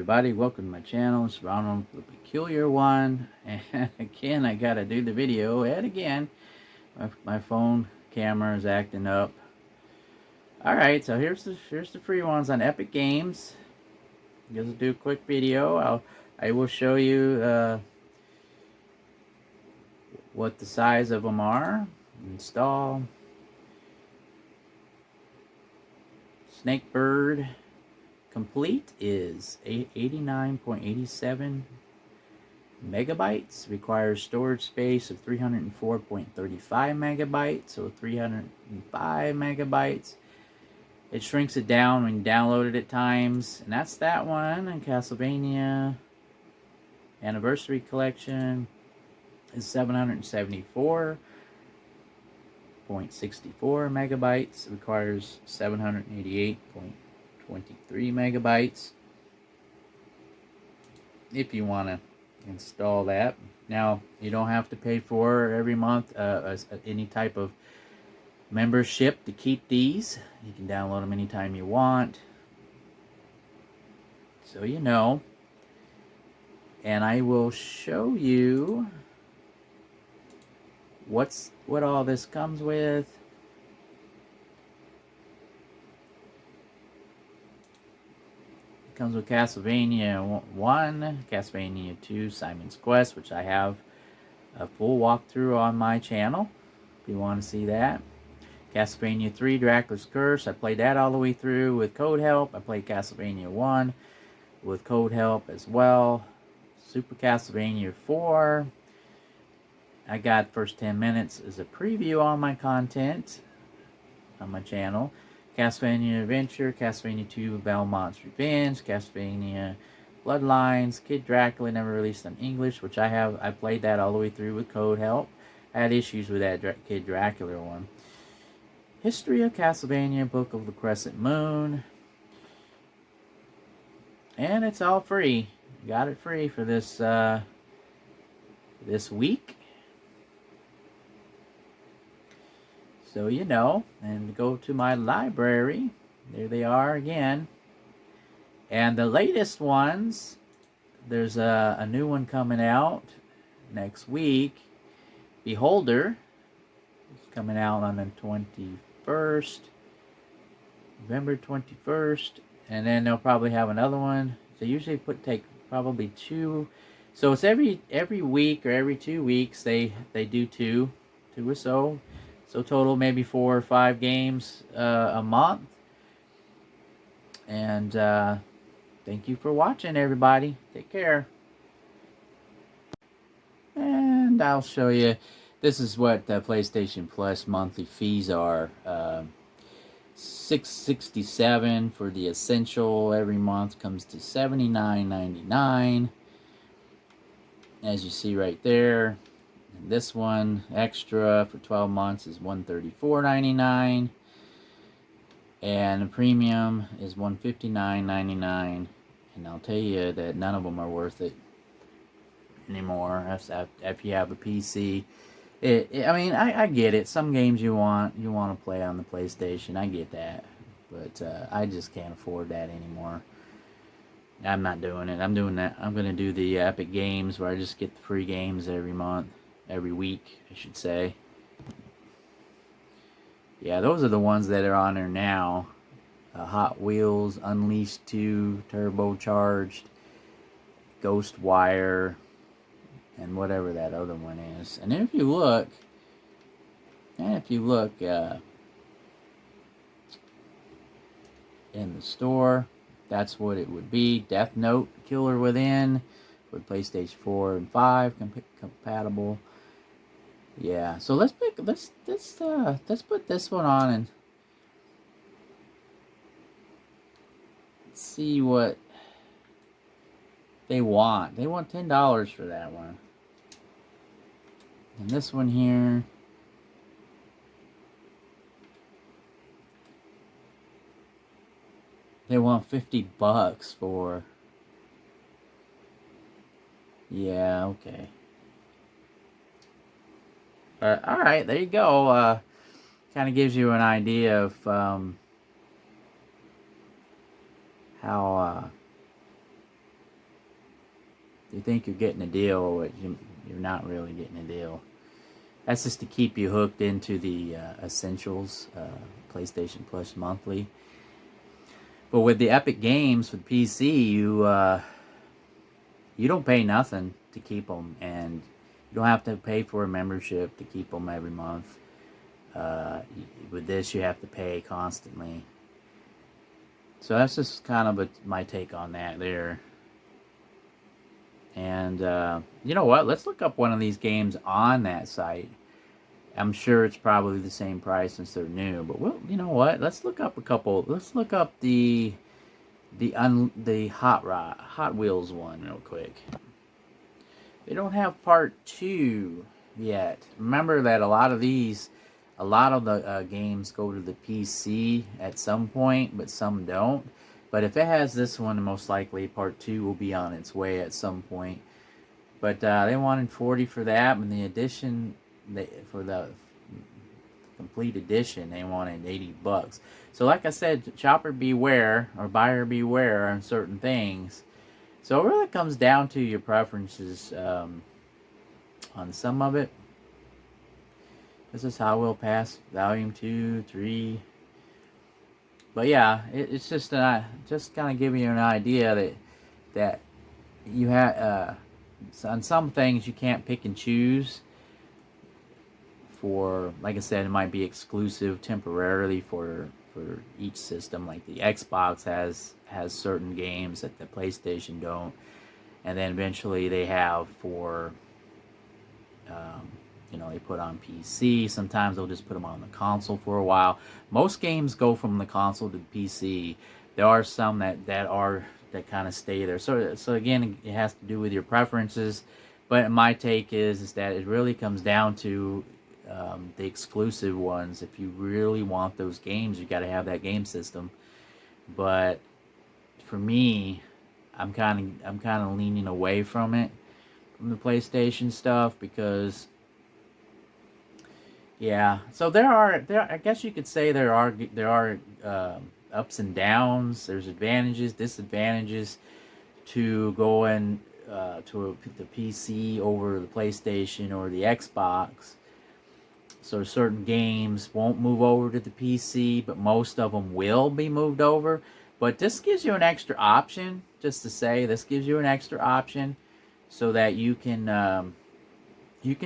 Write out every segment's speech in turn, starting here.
everybody, welcome to my channel. It's Ronald the Peculiar One, and again I gotta do the video, and again my phone camera is acting up. Alright, so here's the free ones on Epic Games. Just do a quick video. I will show you what the size of them are. Install Snakebird. Complete is 89.87 megabytes. Requires storage space of 304.35 megabytes, so 305 megabytes. It shrinks it down when you download it at times, and that's that one. And Castlevania Anniversary Collection is 774.64 megabytes. Requires 788.23 megabytes if you want to install that. Now, you don't have to pay for every month any type of membership to keep these. You can download them anytime you want, so you know. And I will show you what all this comes with. Comes with Castlevania 1, Castlevania 2, Simon's Quest, which I have a full walkthrough on my channel if you want to see that. Castlevania 3, Dracula's Curse, I played that all the way through with code help. I played Castlevania 1 with code help as well. Super Castlevania 4, I got first 10 minutes as a preview on my content on my channel. Castlevania Adventure, Castlevania 2, Belmont's Revenge, Castlevania Bloodlines, Kid Dracula, never released in English, which I played that all the way through with code help. I had issues with that Kid Dracula one. History of Castlevania, Book of the Crescent Moon. And it's all free. Got it free for this week. So you know, and go to my library. There they are again. And the latest ones, there's a new one coming out next week. Beholder is coming out on the 21st, November 21st. And then they'll probably have another one. They usually take probably 2. So it's every week or every 2 weeks they do 2 or so. So total maybe 4 or 5 games a month. And thank you for watching, everybody. Take care. And I'll show you. This is what the PlayStation Plus monthly fees are. $6.67 for the Essential every month comes to $79.99. As you see right there. And this one extra for 12 months is $134.99, and the premium is $159.99. And I'll tell you that none of them are worth it anymore if you have a PC. I mean, I get it. Some games you want to play on the PlayStation. I get that, but I just can't afford that anymore. I'm not doing it. I'm doing that. I'm gonna do the Epic Games where I just get the free games every month. Every week, I should say. Yeah, those are the ones that are on there now. Hot Wheels Unleashed 2, Turbocharged, Ghostwire, and whatever that other one is. And then if you look, in the store, that's what it would be. Death Note, Killer Within, with PlayStation 4 and 5 compatible. Yeah, so let's put this one on and see what they want. They want $10 for that one. And this one here, they want $50 for. Yeah, okay. Alright, there you go. Kind of gives you an idea of how You think you're getting a deal, but you're not really getting a deal. That's just to keep you hooked into the Essentials PlayStation Plus monthly. But with the Epic Games with PC, you don't pay nothing to keep them, and you don't have to pay for a membership to keep them every month. With this, you have to pay constantly. So that's just kind of my take on that there. And you know what? Let's look up one of these games on that site. I'm sure it's probably the same price since they're new. But you know what? Let's look up a couple. Let's look up the Hot Wheels one real quick. They don't have part 2 yet. Remember that a lot of the games go to the PC at some point, but some don't. But if it has this one, most likely part 2 will be on its way at some point. But they wanted $40 for that, and the edition, for the complete edition, they wanted $80. So like I said, shopper beware, or buyer beware on certain things. So it really comes down to your preferences on some of it. This is Hot Wheel Pass Volume 2, 3. But yeah, it's just kind of giving you an idea that you have on some things you can't pick and choose. For, like I said, it might be exclusive temporarily for each system. Like the Xbox has certain games that the PlayStation don't, and then eventually they have for they put on PC. Sometimes they'll just put them on the console for a while. Most games go from the console to the PC. There are some that kind of stay there. So again, it has to do with your preferences. But my take is that it really comes down to the exclusive ones. If you really want those games, you got to have that game system. But for me, I'm kind of leaning away from the PlayStation stuff, because yeah. So there I guess you could say there are ups and downs. There's advantages, disadvantages to going to the PC over the PlayStation or the Xbox. So certain games won't move over to the PC, but most of them will be moved over. But this gives you an extra option, just to say, this gives you an extra option so that you can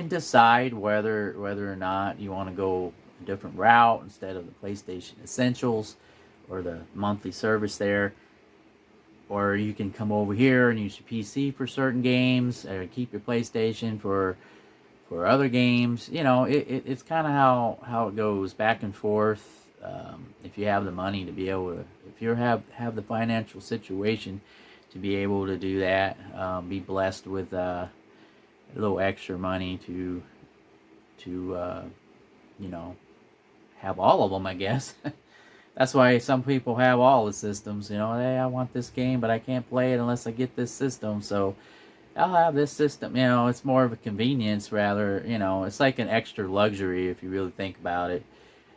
decide whether or not you want to go a different route instead of the PlayStation Essentials or the monthly service there. Or you can come over here and use your PC for certain games, or keep your PlayStation for other games. It's kind of how it goes back and forth. If you have the money to be able to, if you have the financial situation to be able to do that, be blessed with a little extra money to have all of them, I guess. That's why some people have all the systems. Hey, I want this game, but I can't play it unless I get this system. So I'll have this system. It's more of a convenience rather. It's like an extra luxury if you really think about it.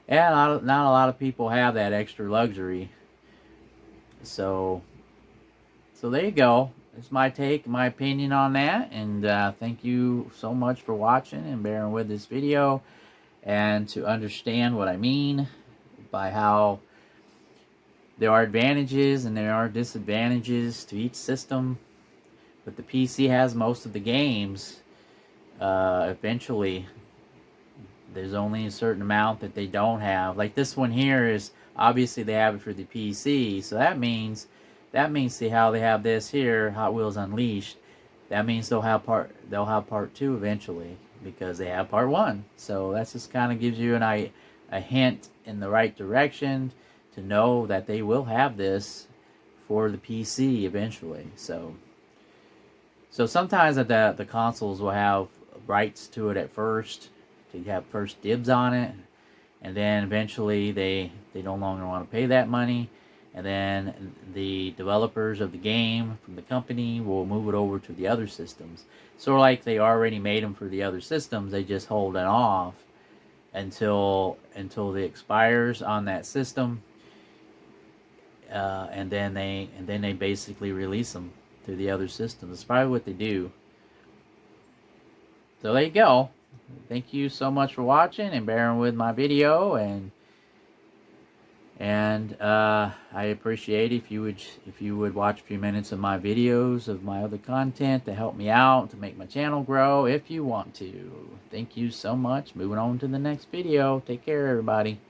And not a lot of people have that extra luxury. So there you go. It's my take, my opinion on that. And thank you so much for watching and bearing with this video. And to understand what I mean by how there are advantages and there are disadvantages to each system. But the PC has most of the games. Eventually, there's only a certain amount that they don't have. Like this one here is, obviously they have it for the PC. So that means see how they have this here, Hot Wheels Unleashed. That means they'll have part 2 eventually, because they have part 1. So that just kind of gives you a hint in the right direction to know that they will have this for the PC eventually. So sometimes the consoles will have rights to it at first, to have first dibs on it, and then eventually they no longer want to pay that money, and then the developers of the game from the company will move it over to the other systems. So like they already made them for the other systems, they just hold it off until it expires on that system, and then they basically release them. through the other systems. That's probably what they do. So there you go. Thank you so much for watching and bearing with my video, and I appreciate if you would watch a few minutes of my videos of my other content to help me out, to make my channel grow if you want to. Thank you so much. Moving on to the next video. Take care, everybody.